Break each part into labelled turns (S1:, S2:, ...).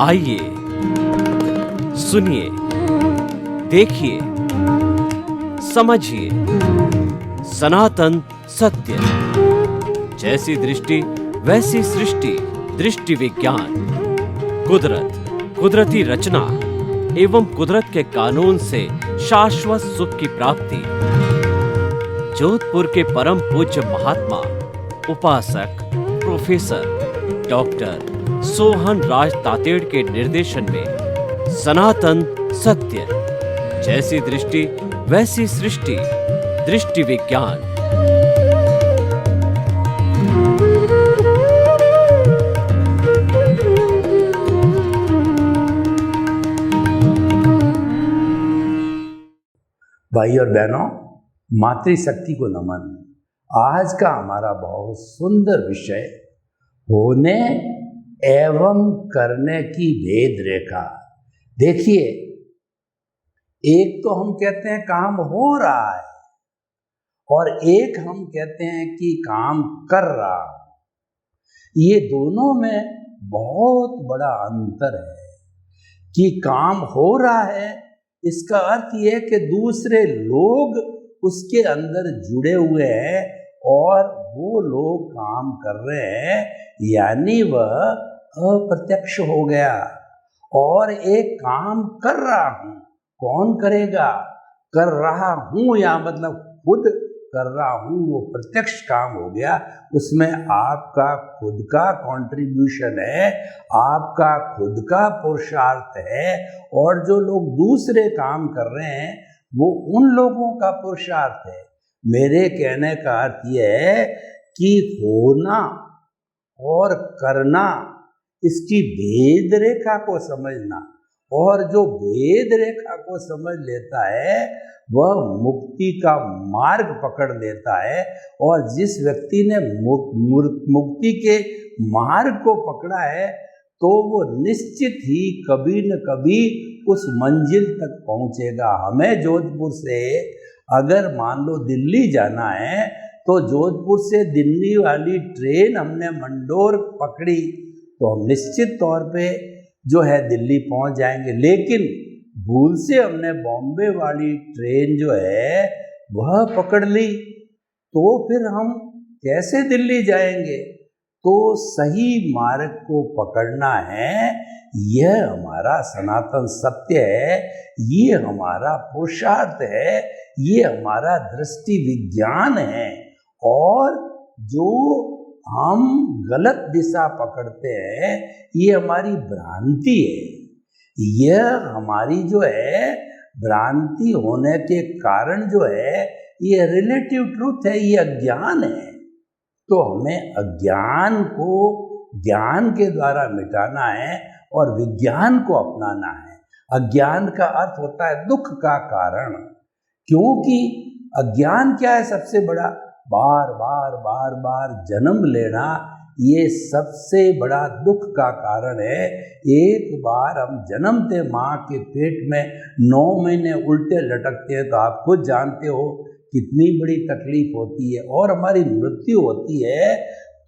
S1: आइए सुनिए, देखिए, समझिए सनातन सत्य। जैसी दृष्टि वैसी सृष्टि, दृष्टि विज्ञान। कुदरत, कुदरती रचना एवं कुदरत के कानून से शाश्वत सुख की प्राप्ति। जोधपुर के परम पूज्य महात्मा उपासक प्रोफेसर डॉक्टर सोहन राज तातेड़ के निर्देशन में सनातन सत्य। जैसी दृष्टि वैसी सृष्टि, दृष्टि विज्ञान।
S2: भाई और बहनों, मातृशक्ति को नमन। आज का हमारा बहुत सुंदर विषय होने एवं करने की भेद रेखा। देखिए, एक तो हम कहते हैं काम हो रहा है और एक हम कहते हैं कि काम कर रहा है। ये दोनों में बहुत बड़ा अंतर है कि काम हो रहा है, इसका अर्थ ये है कि दूसरे लोग उसके अंदर जुड़े हुए हैं और वो लोग काम कर रहे हैं, यानी वह अप्रत्यक्ष हो गया। और एक काम कर रहा हूं, कौन करेगा? कर रहा हूं या मतलब खुद कर रहा हूं, वो प्रत्यक्ष काम हो गया। उसमें आपका खुद का कंट्रीब्यूशन है, आपका खुद का पुरुषार्थ है। और जो लोग दूसरे काम कर रहे हैं वो उन लोगों का पुरुषार्थ है। मेरे कहने का अर्थ यह है कि होना और करना, इसकी भेद रेखा को समझना। और जो भेद रेखा को समझ लेता है वह मुक्ति का मार्ग पकड़ लेता है। और जिस व्यक्ति ने मुक्ति के मार्ग को पकड़ा है तो वो निश्चित ही कभी न कभी उस मंजिल तक पहुंचेगा। हमें जोधपुर से अगर मान लो दिल्ली जाना है तो जोधपुर से दिल्ली वाली ट्रेन हमने मंडोर पकड़ी तो हम निश्चित तौर पे जो है दिल्ली पहुंच जाएंगे। लेकिन भूल से हमने बॉम्बे वाली ट्रेन जो है वह पकड़ ली तो फिर हम कैसे दिल्ली जाएंगे? तो सही मार्ग को पकड़ना है, यह हमारा सनातन सत्य है, ये हमारा पुरुषार्थ है, ये हमारा दृष्टि विज्ञान है। और जो हम गलत दिशा पकड़ते हैं ये हमारी भ्रांति है। यह हमारी जो है भ्रांति होने के कारण जो है ये रिलेटिव ट्रूथ है, ये अज्ञान है। तो हमें अज्ञान को ज्ञान के द्वारा मिटाना है और विज्ञान को अपनाना है। अज्ञान का अर्थ होता है दुख का कारण, क्योंकि अज्ञान क्या है? सबसे बड़ा बार बार जन्म लेना, ये सबसे बड़ा दुख का कारण है। एक बार हम जन्मते माँ के पेट में 9 महीने उल्टे लटकते हैं तो आप खुद जानते हो कितनी बड़ी तकलीफ होती है। और हमारी मृत्यु होती है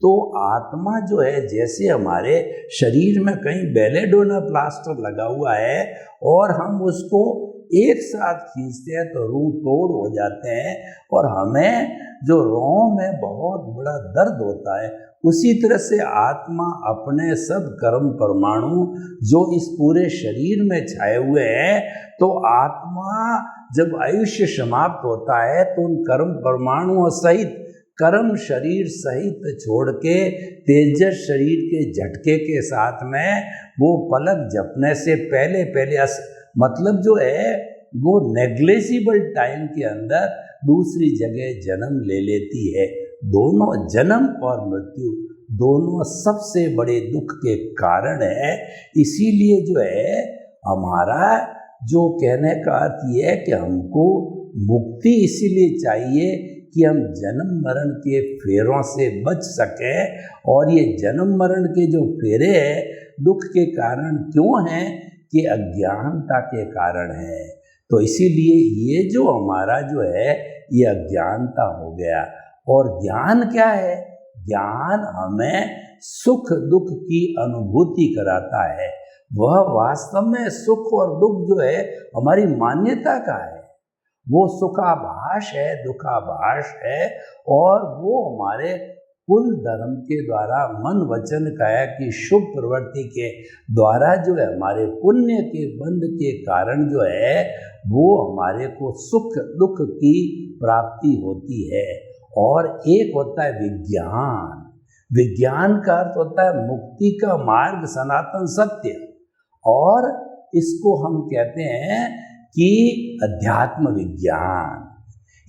S2: तो आत्मा जो है, जैसे हमारे शरीर में कहीं बेलेडोना प्लास्टर लगा हुआ है और हम उसको एक साथ खींचते हैं तो रूह तोड़ हो जाते हैं और हमें जो रोम में बहुत बड़ा दर्द होता है। उसी तरह से आत्मा अपने सब कर्म परमाणु जो इस पूरे शरीर में छाए हुए हैं, तो आत्मा जब आयुष्य समाप्त होता है तो उन कर्म परमाणुओं सहित, कर्म शरीर सहित छोड़ के तेजस शरीर के झटके के साथ में वो पलक झपने से पहले मतलब जो है वो नेग्लेजिबल टाइम के अंदर दूसरी जगह जन्म ले लेती है। दोनों जन्म और मृत्यु दोनों सबसे बड़े दुख के कारण है। इसीलिए जो है हमारा जो कहने का अर्थ ये है कि हमको मुक्ति इसीलिए चाहिए कि हम जन्म मरण के फेरों से बच सकें। और ये जन्म मरण के जो फेरे हैं दुख के कारण क्यों हैं? कि अज्ञानता के कारण है। तो इसीलिए ये जो हमारा जो है ये अज्ञानता हो गया। और ज्ञान क्या है? ज्ञान हमें सुख दुख की अनुभूति कराता है। वह वास्तव में सुख और दुख जो है हमारी मान्यता का है। वो सुखाभास है, दुखाभास है, और वो हमारे कुल धर्म के द्वारा मन वचन काया की शुभ प्रवृत्ति के द्वारा जो है हमारे पुण्य के बंध के कारण जो है वो हमारे को सुख दुख की प्राप्ति होती है। और एक होता है विज्ञान। विज्ञान का अर्थ होता है मुक्ति का मार्ग, सनातन सत्य, और इसको हम कहते हैं कि अध्यात्म विज्ञान।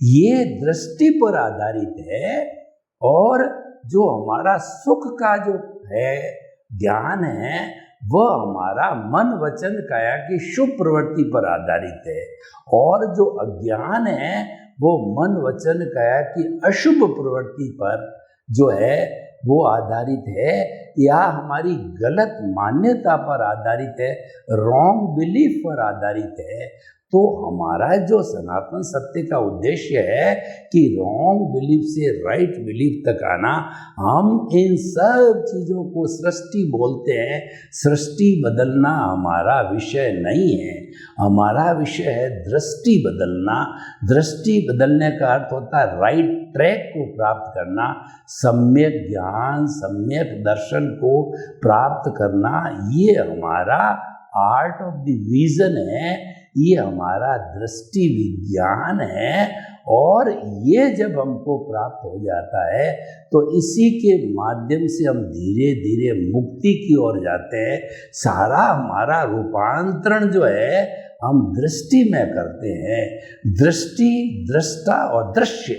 S2: ये दृष्टि पर आधारित है, और जो हमारा सुख का जो है ज्ञान है वह हमारा मन वचन काया की शुभ प्रवृत्ति पर आधारित है, और जो अज्ञान है वो मन वचन काया की अशुभ प्रवृत्ति पर जो है वो आधारित है, या हमारी गलत मान्यता पर आधारित है, रॉन्ग बिलीफ पर आधारित है। तो हमारा जो सनातन सत्य का उद्देश्य है कि रॉन्ग बिलीफ से राइट बिलीफ तक आना, हम इन सब चीज़ों को सृष्टि बोलते हैं। सृष्टि बदलना हमारा विषय नहीं है, हमारा विषय है दृष्टि बदलना। दृष्टि बदलने का अर्थ होता है राइट ट्रैक को प्राप्त करना, सम्यक ज्ञान, सम्यक दर्शन को प्राप्त करना। ये हमारा आर्ट ऑफ द विजन है, ये हमारा दृष्टि विज्ञान है। और ये जब हमको प्राप्त हो जाता है तो इसी के माध्यम से हम धीरे धीरे मुक्ति की ओर जाते हैं। सारा हमारा रूपांतरण जो है हम दृष्टि में करते हैं। दृष्टि, दृष्टा और दृश्य,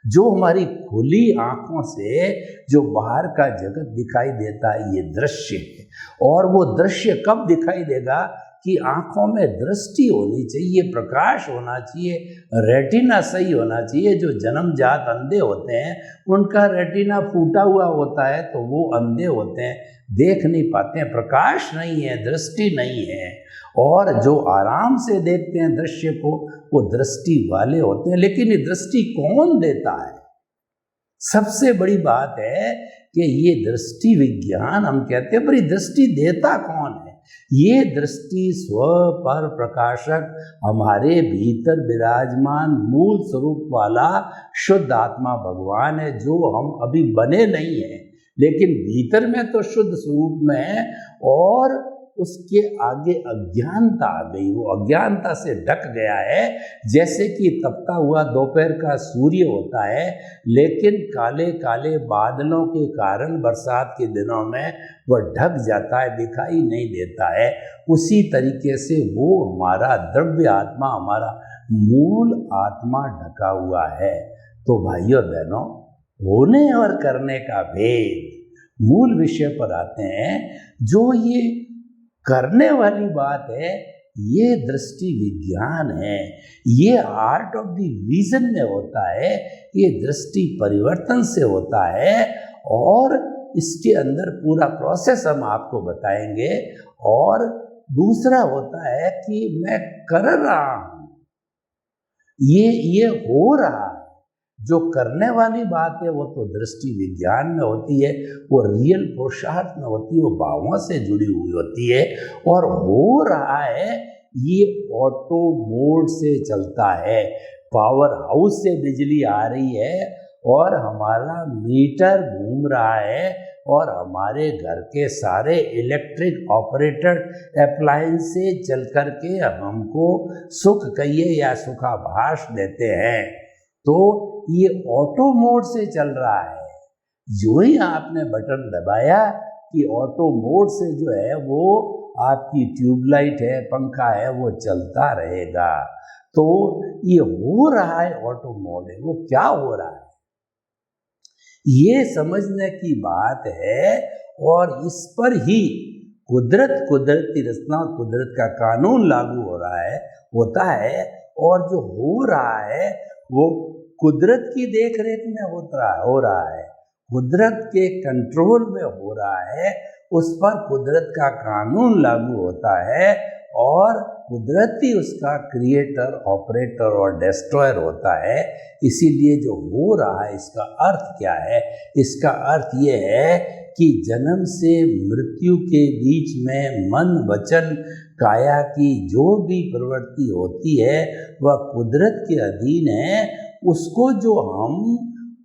S2: जो हमारी खुली आँखों से जो बाहर का जगत दिखाई देता है, ये दृश्य है। और वो दृश्य कब दिखाई देगा कि आँखों में दृष्टि होनी चाहिए, प्रकाश होना चाहिए, रेटिना सही होना चाहिए। जो जन्मजात अंधे होते हैं उनका रेटिना फूटा हुआ होता है, तो वो अंधे होते हैं, देख नहीं पाते हैं, प्रकाश नहीं है, दृष्टि नहीं है। और जो आराम से देखते हैं दृश्य को, वो दृष्टि वाले होते हैं। लेकिन ये दृष्टि कौन देता है? सबसे बड़ी बात है कि ये दृष्टि विज्ञान हम कहते हैं, पर ये दृष्टि देता कौन है? ये दृष्टि स्व पर प्रकाशक हमारे भीतर विराजमान मूल स्वरूप वाला शुद्ध आत्मा भगवान है, जो हम अभी बने नहीं हैं, लेकिन भीतर में तो शुद्ध स्वरूप में है। और उसके आगे अज्ञानता आ गई, वो अज्ञानता से ढक गया है। जैसे कि तपता हुआ दोपहर का सूर्य होता है, लेकिन काले काले बादलों के कारण बरसात के दिनों में वह ढक जाता है, दिखाई नहीं देता है। उसी तरीके से वो हमारा द्रव्य आत्मा, हमारा मूल आत्मा ढका हुआ है। तो भाइयों बहनों, होने और करने का भेद मूल विषय पर आते हैं। जो ये करने वाली बात है, ये दृष्टि विज्ञान है, ये आर्ट ऑफ द विजन में होता है, ये दृष्टि परिवर्तन से होता है। और इसके अंदर पूरा प्रोसेस हम आपको बताएंगे। और दूसरा होता है कि मैं कर रहा हूँ, ये हो रहा है। जो करने वाली बात है वो तो दृष्टि विज्ञान में होती है, वो रियल पुरुषार्थ में होती है, वो भावों से जुड़ी हुई होती है। और हो रहा है, ये ऑटो मोड से चलता है, पावर हाउस से बिजली आ रही है और हमारा मीटर घूम रहा है, और हमारे घर के सारे इलेक्ट्रिक ऑपरेटेड अप्लायंस से चल कर के हमको सुख कहिए या सुखाभास देते हैं। तो ये ऑटो मोड से चल रहा है। जो ही आपने बटन दबाया कि ऑटो मोड से जो है वो आपकी ट्यूबलाइट है, पंखा है, वो चलता रहेगा। तो ये हो रहा है, ऑटो मोड है। वो क्या हो रहा है ये समझने की बात है। और इस पर ही कुदरती रचना, कुदरत का कानून लागू हो रहा है, होता है। और जो हो रहा है वो कुदरत की देख रेख में हो रहा है, कुदरत के कंट्रोल में हो रहा है। उस पर कुदरत का कानून लागू होता है, और कुदरत ही उसका क्रिएटर, ऑपरेटर और डिस्ट्रॉयर होता है। इसीलिए जो हो रहा है, इसका अर्थ क्या है? इसका अर्थ ये है कि जन्म से मृत्यु के बीच में मन वचन काया की जो भी प्रवृत्ति होती है वह कुदरत के अधीन है। उसको जो हम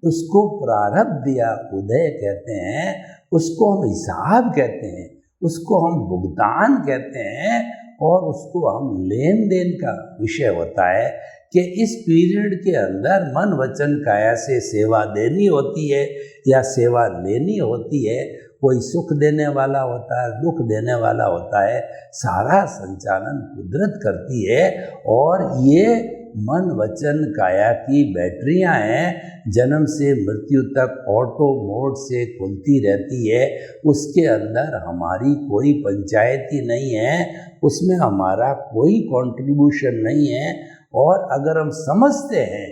S2: उसको प्रारब्ध या उदय कहते हैं, उसको हम हिसाब कहते हैं, उसको हम भुगतान कहते हैं, और उसको हम लेन देन का विषय होता है कि इस पीरियड के अंदर मन वचन काया से सेवा देनी होती है या सेवा लेनी होती है। कोई सुख देने वाला होता है, दुख देने वाला होता है, सारा संचालन कुदरत करती है। और ये मन वचन काया की बैटरियां हैं, जन्म से मृत्यु तक ऑटो मोड से खुलती रहती है। उसके अंदर हमारी कोई पंचायत ही नहीं है, उसमें हमारा कोई कंट्रीब्यूशन नहीं है। और अगर हम समझते हैं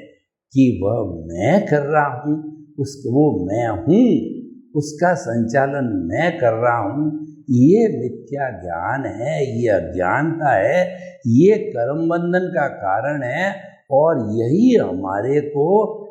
S2: कि वह मैं कर रहा हूँ, वो मैं हूँ, उसका संचालन मैं कर रहा हूँ, ये मिथ्या ज्ञान है, ये अज्ञानता है, ये कर्म बंधन का कारण है। और यही हमारे को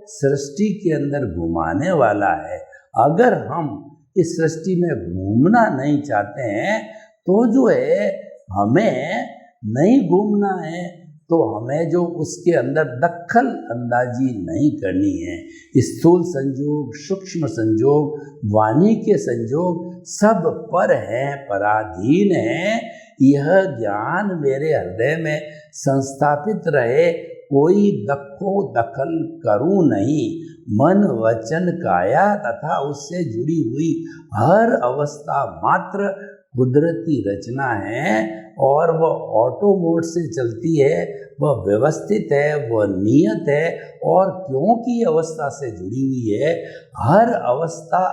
S2: सृष्टि के अंदर घुमाने वाला है। अगर हम इस सृष्टि में घूमना नहीं चाहते हैं तो जो है हमें नहीं घूमना है, तो हमें जो उसके अंदर दखल अंदाजी नहीं करनी है। स्थूल संयोग, सूक्ष्म संयोग, वाणी के संयोग सब पर हैं, पराधीन हैं। यह ज्ञान मेरे हृदय में संस्थापित रहे, कोई दखल करूं नहीं। मन वचन काया तथा उससे जुड़ी हुई हर अवस्था मात्र कुदरती रचना है, और वह ऑटो मोड से चलती है, वह व्यवस्थित है, वह नियत है। और क्योंकि अवस्था से जुड़ी हुई है, हर अवस्था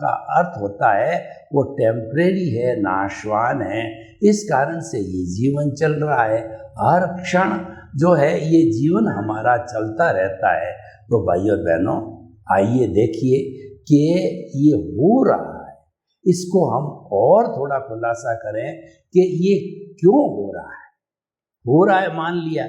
S2: का अर्थ होता है वो टेम्परेरी है, नाशवान है। इस कारण से ये जीवन चल रहा है, हर क्षण जो है ये जीवन हमारा चलता रहता है। तो भाई और बहनों, आइए देखिए कि ये हो रहा है, इसको हम और थोड़ा खुलासा करें कि ये क्यों हो रहा है। हो रहा है मान लिया,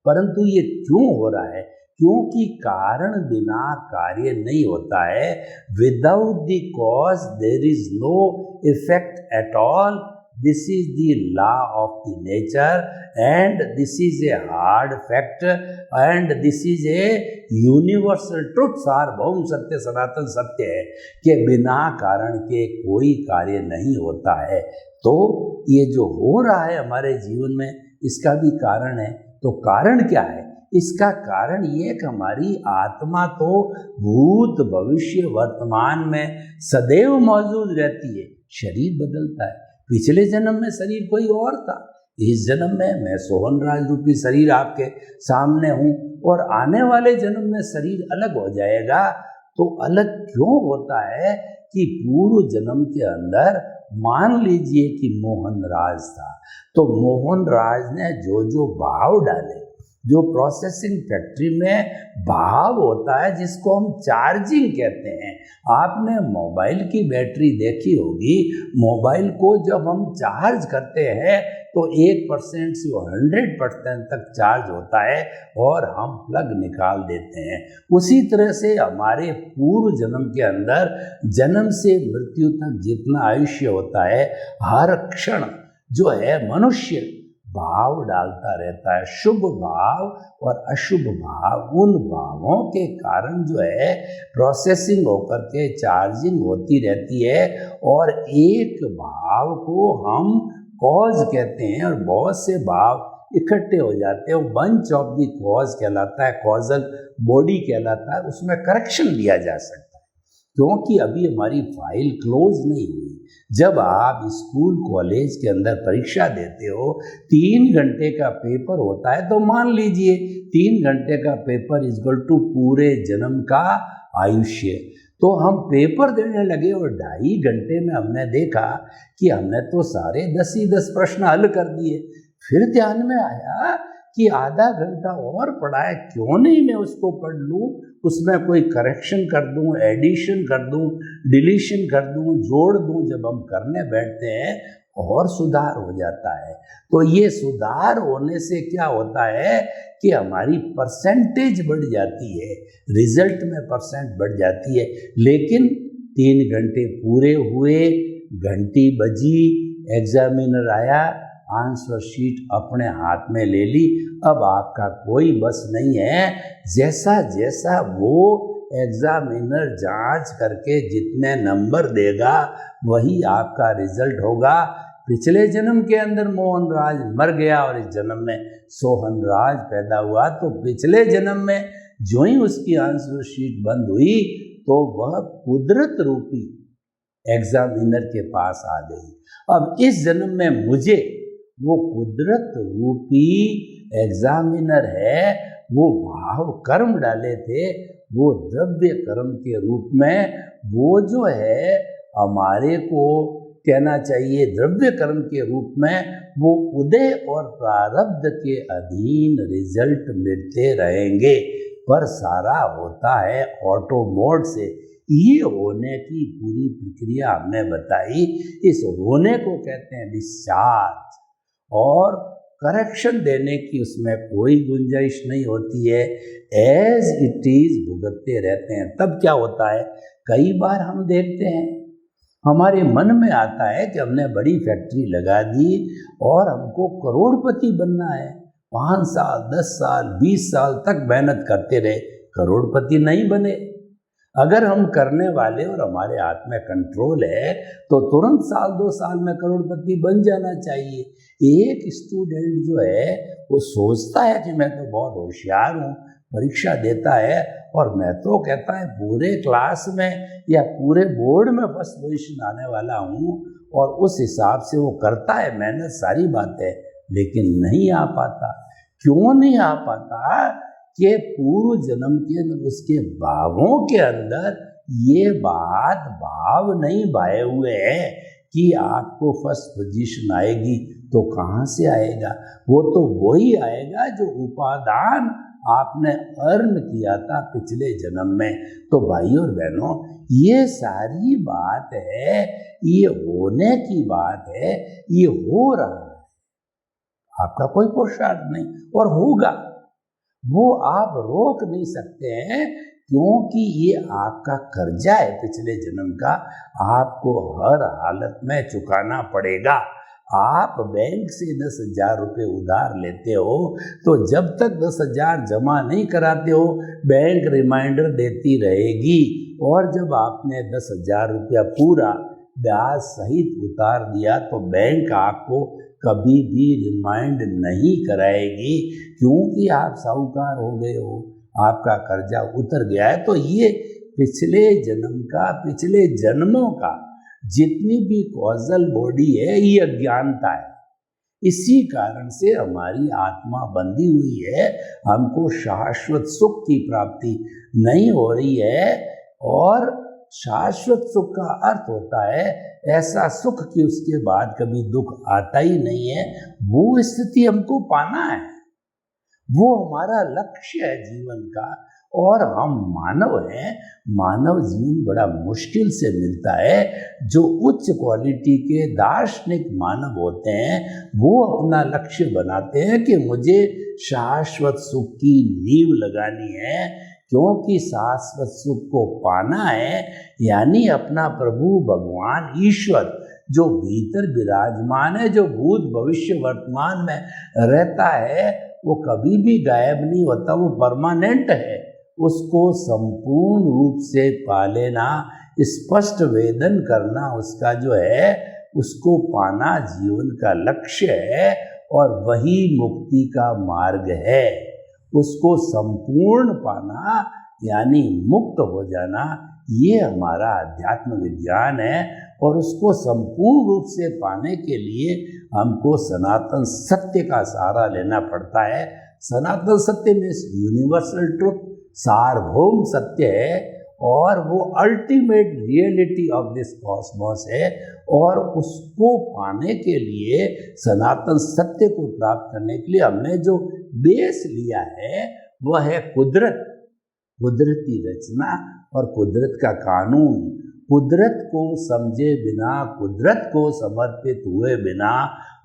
S2: परंतु ये क्यों हो रहा है? क्योंकि कारण बिना कार्य नहीं होता है। Without the cause there is no effect at all. This is the law of the nature and this is a hard fact and this is a universal truth. सार्वभौम सत्य, सनातन सत्य है कि बिना कारण के कोई कार्य नहीं होता है। तो ये जो हो रहा है हमारे जीवन में, इसका भी कारण है। तो कारण क्या है? इसका कारण ये कि हमारी आत्मा तो भूत भविष्य वर्तमान में सदैव मौजूद रहती है। शरीर बदलता है। पिछले जन्म में शरीर कोई और था, इस जन्म में मैं सोहन राज रूपी शरीर आपके सामने हूँ, और आने वाले जन्म में शरीर अलग हो जाएगा। तो अलग क्यों होता है कि पूर्व जन्म के अंदर मान लीजिए कि मोहन राज था, तो मोहन राज ने जो जो भाव डाले, जो प्रोसेसिंग फैक्ट्री में भाव होता है जिसको हम चार्जिंग कहते हैं। आपने मोबाइल की बैटरी देखी होगी, मोबाइल को जब हम चार्ज करते हैं तो 1% से 100% तक चार्ज होता है और हम प्लग निकाल देते हैं। उसी तरह से हमारे पूर्व जन्म के अंदर जन्म से मृत्यु तक जितना आयुष्य होता है, हर क्षण जो है मनुष्य भाव डालता रहता है। शुभ भाव और अशुभ भाव, उन भावों के कारण जो है प्रोसेसिंग होकर के चार्जिंग होती रहती है, और एक भाव को हम कॉज कहते हैं और बहुत से भाव इकट्ठे हो जाते हैं। बंच ऑफ द कॉज कहलाता है, कॉजल बॉडी कहलाता है। उसमें करेक्शन लिया जा सकता है, क्योंकि अभी हमारी फाइल क्लोज नहीं हुई। जब आप स्कूल कॉलेज के अंदर परीक्षा देते हो, 3 घंटे का पेपर होता है, तो मान लीजिए 3 घंटे का पेपर इक्वल टू पूरे जन्म का आयुष्य। तो हम पेपर देने लगे और 2.5 घंटे में हमने देखा कि हमने तो सारे 10 ही 10 प्रश्न हल कर दिए। फिर ध्यान में आया कि आधा घंटा और पढ़ा है, क्यों नहीं मैं उसको पढ़ लूँ, उसमें कोई करेक्शन कर दूँ, एडिशन कर दूँ, डिलीशन कर दूँ, जोड़ दूँ। जब हम करने बैठते हैं और सुधार हो जाता है। तो ये सुधार होने से क्या होता है कि हमारी परसेंटेज बढ़ जाती है, रिजल्ट में परसेंट बढ़ जाती है। लेकिन 3 घंटे पूरे हुए, घंटी बजी, एग्जामिनर आया, आंसर शीट अपने हाथ में ले ली। अब आपका कोई बस नहीं है। जैसा जैसा वो एग्जामिनर जांच करके जितने नंबर देगा वही आपका रिजल्ट होगा। पिछले जन्म के अंदर मोहनराज मर गया और इस जन्म में सोहनराज पैदा हुआ, तो पिछले जन्म में जो ही उसकी आंसर शीट बंद हुई तो वह कुदरत रूपी एग्जामिनर के पास आ गई। अब इस जन्म में मुझे वो कुदरत रूपी एग्जामिनर है, वो भाव कर्म डाले थे, वो द्रव्य कर्म के रूप में वो जो है हमारे को कहना चाहिए द्रव्य कर्म के रूप में वो उदय और प्रारब्ध के अधीन रिजल्ट मिलते रहेंगे। पर सारा होता है ऑटो मोड से। ये होने की पूरी प्रक्रिया हमने बताई। इस होने को कहते हैं डिस्चार्ज, और करेक्शन देने की उसमें कोई गुंजाइश नहीं होती है। एज इट इज भुगतते रहते हैं। तब क्या होता है, कई बार हम देखते हैं हमारे मन में आता है कि हमने बड़ी फैक्ट्री लगा दी और हमको करोड़पति बनना है। 5 साल 10 साल 20 साल तक मेहनत करते रहे, करोड़पति नहीं बने। अगर हम करने वाले और हमारे हाथ में कंट्रोल है तो तुरंत 1-2 साल में करोड़पति बन जाना चाहिए। एक स्टूडेंट जो है वो सोचता है कि मैं तो बहुत होशियार हूँ, परीक्षा देता है और मैं तो कहता है पूरे क्लास में या पूरे बोर्ड में फर्स्ट पोजीशन आने वाला हूँ, और उस हिसाब से वो करता है मेहनत, सारी बात है, लेकिन नहीं आ पाता। क्यों नहीं आ पाता कि पूर्व जन्म के अंदर उसके भावों के अंदर ये बात भाव नहीं भाए हुए हैं कि आपको फर्स्ट पोजीशन आएगी। तो कहाँ से आएगा? वो तो वही आएगा जो उपादान आपने अर्न किया था पिछले जन्म में। तो भाइयों और बहनों, ये सारी बात है, ये होने की बात है, ये हो रहा है, आपका कोई पुरुषार्थ नहीं, और होगा वो आप रोक नहीं सकते हैं, क्योंकि ये आपका कर्जा है पिछले जन्म का, आपको हर हालत में चुकाना पड़ेगा। आप बैंक से 10,000 रुपये उधार लेते हो तो जब तक 10,000 जमा नहीं कराते हो बैंक रिमाइंडर देती रहेगी, और जब आपने 10,000 रुपया पूरा ब्याज सहित उतार दिया तो बैंक आपको कभी भी रिमाइंड नहीं कराएगी, क्योंकि आप साहूकार हो गए हो, आपका कर्जा उतर गया है। तो ये पिछले जन्म का, पिछले जन्मों का जितनी भी कॉजल बॉडी है, ये अज्ञानता है। इसी कारण से हमारी आत्मा बंधी हुई है, हमको शाश्वत सुख की प्राप्ति नहीं हो रही है। और शाश्वत सुख का अर्थ होता है ऐसा सुख कि उसके बाद कभी दुख आता ही नहीं है। वो स्थिति हमको पाना है, वो हमारा लक्ष्य है जीवन का। और हम मानव हैं, मानव जीवन बड़ा मुश्किल से मिलता है। जो उच्च क्वालिटी के दार्शनिक मानव होते हैं वो अपना लक्ष्य बनाते हैं कि मुझे शाश्वत सुख की नींव लगानी है, क्योंकि शाश्वत सुख को पाना है, यानी अपना प्रभु भगवान ईश्वर जो भीतर विराजमान है, जो भूत भविष्य वर्तमान में रहता है, वो कभी भी गायब नहीं होता, वो परमानेंट है। उसको संपूर्ण रूप से पा लेना, स्पष्ट वेदन करना उसका जो है, उसको पाना जीवन का लक्ष्य है और वही मुक्ति का मार्ग है। उसको संपूर्ण पाना यानी मुक्त हो जाना, ये हमारा अध्यात्म विज्ञान है। और उसको संपूर्ण रूप से पाने के लिए हमको सनातन सत्य का सहारा लेना पड़ता है। सनातन सत्य में यूनिवर्सल ट्रुथ, सार्वभौम सत्य है, और वो ultimate reality of this Cosmos है। और उसको पाने के लिए, सनातन सत्य को प्राप्त करने के लिए हमने जो बेस लिया है वह है कुदरत, कुदरती रचना और कुदरत का कानून। कुदरत को समझे बिना, कुदरत को समर्पित हुए बिना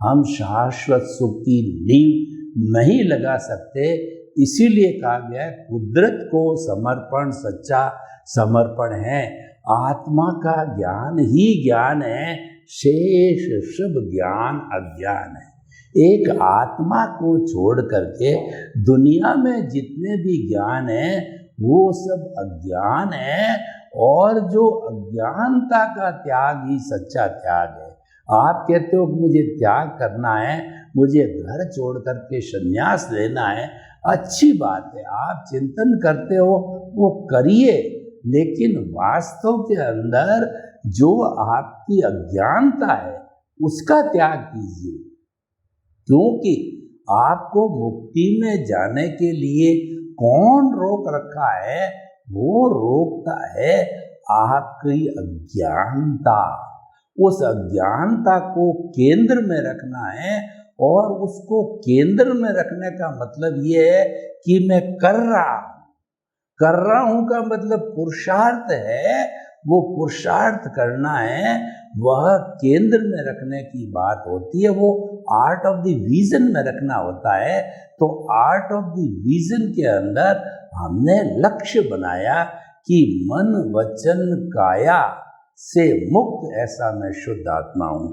S2: हम शाश्वत सुख की नींव नहीं लगा सकते। इसीलिए कहा गया है कुदरत को समर्पण सच्चा समर्पण है। आत्मा का ज्ञान ही ज्ञान है, शेष सब ज्ञान अज्ञान है। एक आत्मा को छोड़ करके दुनिया में जितने भी ज्ञान है वो सब अज्ञान है, और जो अज्ञानता का त्याग ही सच्चा त्याग है। आप कहते हो कि मुझे त्याग करना है, मुझे घर छोड़ करके संन्यास लेना है, अच्छी बात है, आप चिंतन करते हो वो करिए, लेकिन वास्तव के अंदर जो आपकी अज्ञानता है उसका त्याग कीजिए, क्योंकि आपको मुक्ति में जाने के लिए कौन रोक रखा है? वो रोकता है आपकी अज्ञानता। उस अज्ञानता को केंद्र में रखना है, और उसको केंद्र में रखने का मतलब ये है कि मैं कर रहा हूं का मतलब पुरुषार्थ है, वो पुरुषार्थ करना है, वह केंद्र में रखने की बात होती है, वो आर्ट ऑफ द विजन में रखना होता है। तो आर्ट ऑफ द विजन के अंदर हमने लक्ष्य बनाया कि मन वचन काया से मुक्त ऐसा मैं शुद्ध आत्मा हूं।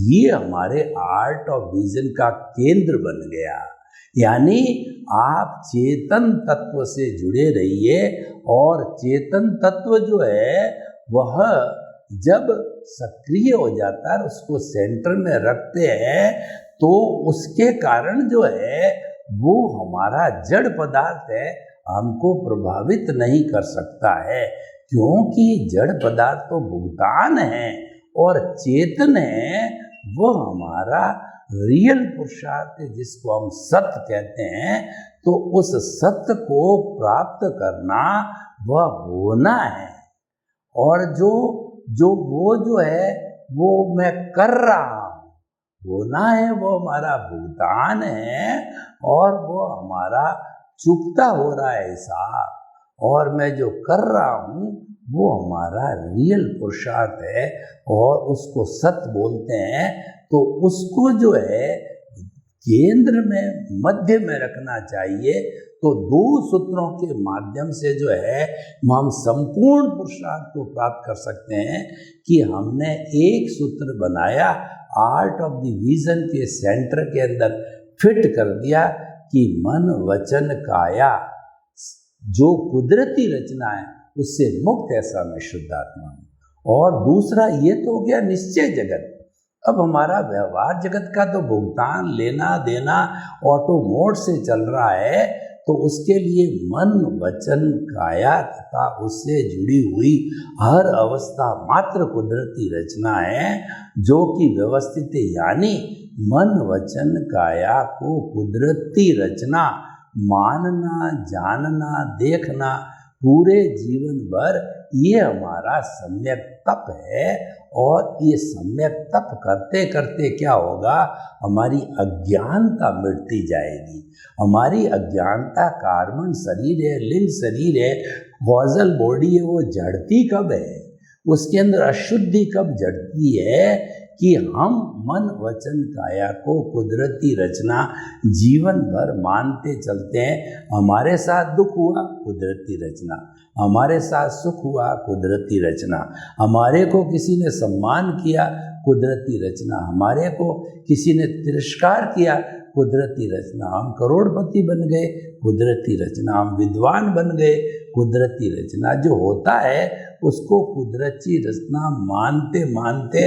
S2: ये हमारे आर्ट ऑफ विजन का केंद्र बन गया। यानी आप चेतन तत्व से जुड़े रहिए, और चेतन तत्व जो है वह जब सक्रिय हो जाता है, उसको सेंटर में रखते हैं, तो उसके कारण जो है वो हमारा जड़ पदार्थ है, हमको प्रभावित नहीं कर सकता है, क्योंकि जड़ पदार्थ तो भुगतान है, और चेतन है वो हमारा रियल पुरुषार्थ है, जिसको हम सत्य कहते हैं। तो उस सत्य को प्राप्त करना वह होना है, और जो है वो मैं कर रहा हूँ, होना है वो हमारा भुगतान है, और वो हमारा चुकता हो रहा है हिसाब, और मैं जो कर रहा हूँ वो हमारा रियल पुरुषार्थ है, और उसको सत्य बोलते हैं। तो उसको जो है केंद्र में मध्य में रखना चाहिए। तो दो सूत्रों के माध्यम से जो है हम संपूर्ण पुरुषार्थ को प्राप्त कर सकते हैं, कि हमने एक सूत्र बनाया, आर्ट ऑफ द विजन के सेंटर के अंदर फिट कर दिया कि मन वचन काया जो कुदरती रचना है उससे मुक्त ऐसा मैं शुद्ध आत्मा हूँ। और दूसरा ये तो हो गया निश्चय जगत। अब हमारा व्यवहार जगत का तो भुगतान लेना देना ऑटो मोड से चल रहा है, तो उसके लिए मन वचन काया तथा उससे जुड़ी हुई हर अवस्था मात्र कुदरती रचना है, जो कि व्यवस्थित है। यानी मन वचन काया को कुदरती रचना मानना, जानना, देखना पूरे जीवन भर, ये हमारा सम्यक तप है। और ये सम्यक तप करते करते क्या होगा, हमारी अज्ञानता मिटती जाएगी। हमारी अज्ञानता कार्बन शरीर है, लिंग शरीर है, कॉजल बॉडी है, वो जड़ती कब है, उसके अंदर अशुद्धि कब जड़ती है, कि हम मन वचन काया को कुदरती रचना जीवन भर मानते चलते हैं। हमारे साथ दुख हुआ, कुदरती रचना, हमारे साथ सुख हुआ, कुदरती रचना, हमारे को किसी ने सम्मान किया, कुदरती रचना, हमारे को किसी ने तिरस्कार किया, कुदरती रचना, हम करोड़पति बन गए, कुदरती रचना, हम विद्वान बन गए, कुदरती रचना। जो होता है उसको कुदरती रचना मानते मानते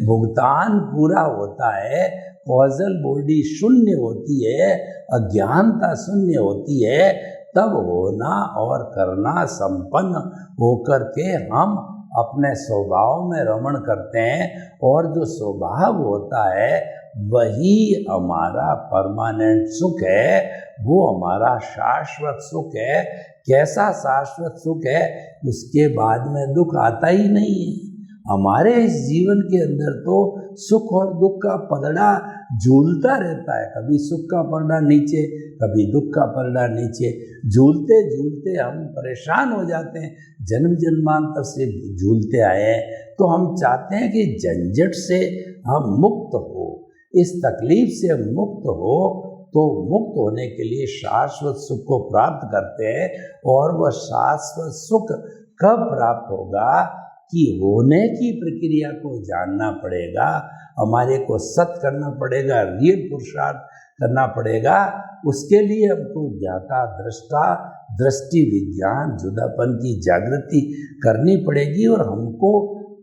S2: भुगतान पूरा होता है, कॉजल बॉडी शून्य होती है, अज्ञानता शून्य होती है, तब होना और करना संपन्न होकर के हम अपने स्वभाव में रमण करते हैं। और जो स्वभाव होता है वही हमारा परमानेंट सुख है, वो हमारा शाश्वत सुख है। कैसा शाश्वत सुख है, उसके बाद में दुख आता ही नहीं है। हमारे इस जीवन के अंदर तो सुख और दुख का पलड़ा झूलता रहता है, कभी सुख का पलड़ा नीचे, कभी दुख का पलड़ा नीचे, झूलते झूलते हम परेशान हो जाते हैं। जन्म जन्मांतर से झूलते आए हैं, तो हम चाहते हैं कि झंझट से हम मुक्त हो, इस तकलीफ से मुक्त हो। तो मुक्त होने के लिए शाश्वत सुख को प्राप्त करते हैं। और वह शाश्वत सुख कब प्राप्त होगा, कि होने की प्रक्रिया को जानना पड़ेगा, हमारे को सत करना पड़ेगा, रियल पुरुषार्थ करना पड़ेगा। उसके लिए हमको ज्ञाता दृष्टा दृष्टि विज्ञान जुदापन की जागृति करनी पड़ेगी और हमको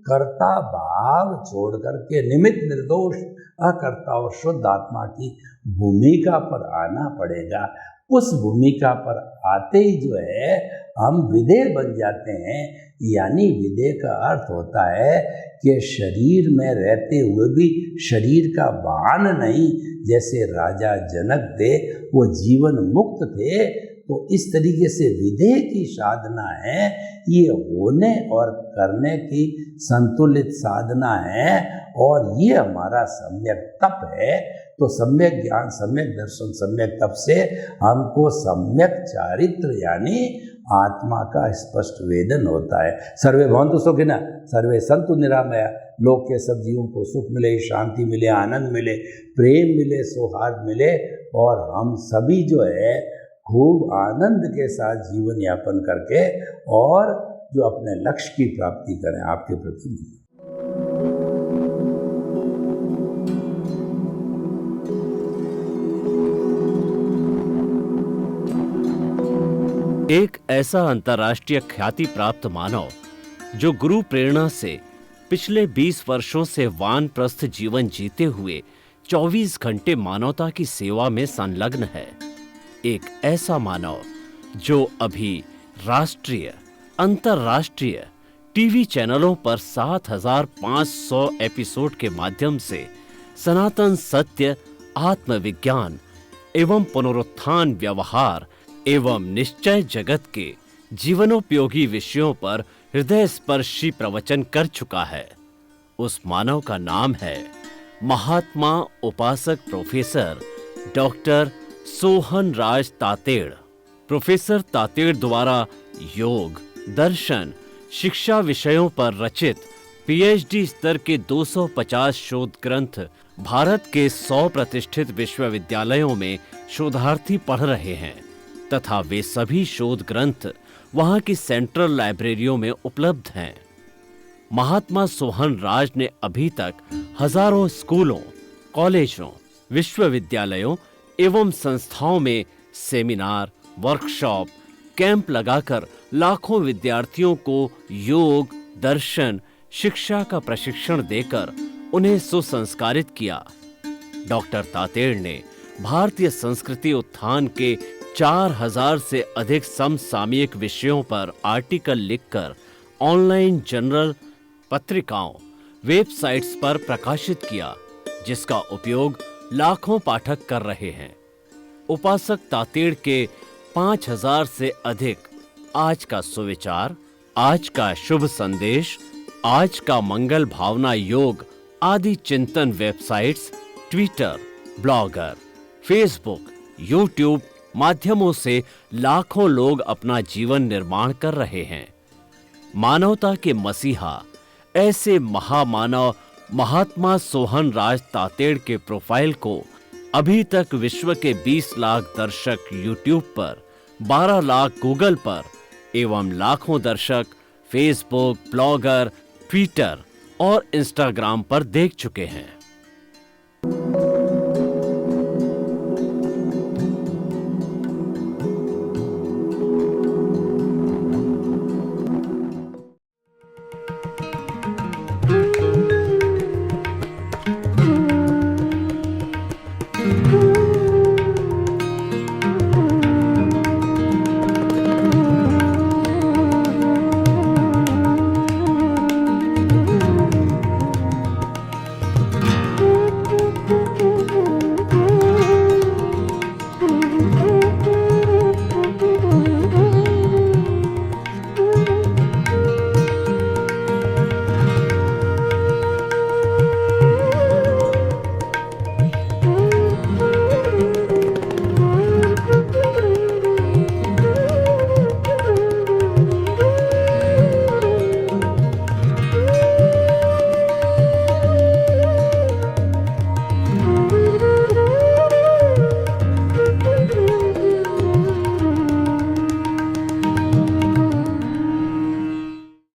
S2: कर्ता भाव छोड़ करके निमित्त निर्दोष अकर्ता और शुद्ध आत्मा की भूमिका पर आना पड़ेगा। उस भूमिका पर आते ही जो है हम विधेय बन जाते हैं। यानी विधेय का अर्थ होता है कि शरीर में रहते हुए भी शरीर का भान नहीं, जैसे राजा जनक थे वो जीवन मुक्त थे, तो इस तरीके से विधेय की साधना है, ये होने और करने की संतुलित साधना है और ये हमारा सम्यक तप है। तो सम्यक ज्ञान, सम्यक दर्शन, सम्यक तप से हमको सम्यक चारित्र यानी आत्मा का स्पष्ट वेदन होता है। सर्वे भवन्तु सुखिनः, सर्वे सन्तु निरामया। लोक के सब जीवों को सुख मिले, शांति मिले, आनंद मिले, प्रेम मिले, सौहार्द मिले और हम सभी जो है खूब आनंद के साथ जीवन यापन करके और जो अपने लक्ष्य की प्राप्ति करें। आपके प्रति
S1: एक ऐसा अंतर्राष्ट्रीय ख्याति प्राप्त मानव जो गुरु प्रेरणा से पिछले 20 वर्षों से वानप्रस्थ जीवन जीते हुए 24 घंटे मानवता की सेवा में संलग्न है। एक ऐसा मानव जो अभी राष्ट्रीय, अंतर्राष्ट्रीय टीवी चैनलों पर 7,500 एपिसोड के माध्यम से सनातन सत्य, आत्मविज्ञान एवं पुनरुत्थान, व्यवहार एवं निश्चय जगत के जीवनोपयोगी विषयों पर हृदय स्पर्शी प्रवचन कर चुका है। उस मानव का नाम है महात्मा उपासक प्रोफेसर डॉक्टर सोहन राज तातेड़। प्रोफेसर तातेड़ द्वारा योग, दर्शन, शिक्षा विषयों पर रचित पीएचडी स्तर के 250 शोध ग्रंथ भारत के 100 प्रतिष्ठित विश्वविद्यालयों में शोधार्थी पढ़ रहे हैं तथा वे सभी शोध ग्रंथ वहां की सेंट्रल लाइब्रेरियों में उपलब्ध हैं। महात्मा सोहन राज ने अभी तक हजारों स्कूलों, कॉलेजों, विश्वविद्यालयों एवं संस्थाओं में सेमिनार, वर्कशॉप, कैंप लगाकर लाखों विद्यार्थियों को योग, दर्शन, शिक्षा का प्रशिक्षण देकर उन्हें सुसंस्कारित किया। डॉक्टर तातेड़ ने भारतीय संस्कृति उत्थान के 4000 से अधिक समसामयिक विषयों पर आर्टिकल लिखकर ऑनलाइन जर्नल, पत्रिकाओं, वेबसाइट्स पर प्रकाशित किया, जिसका उपयोग लाखों पाठक कर रहे हैं। उपासक तातेड़ के 5000 से अधिक आज का सुविचार, आज का शुभ संदेश, आज का मंगल भावना योग आदि चिंतन websites, Twitter, blogger, Facebook, YouTube माध्यमों से लाखों लोग अपना जीवन निर्माण कर रहे हैं। मानवता के मसीहा ऐसे महामानव महात्मा सोहन राज तातेड़ के प्रोफाइल को अभी तक विश्व के 20 लाख दर्शक यूट्यूब पर, 12 लाख गूगल पर एवं लाखों दर्शक फेसबुक, ब्लॉगर, ट्विटर और इंस्टाग्राम पर देख चुके हैं।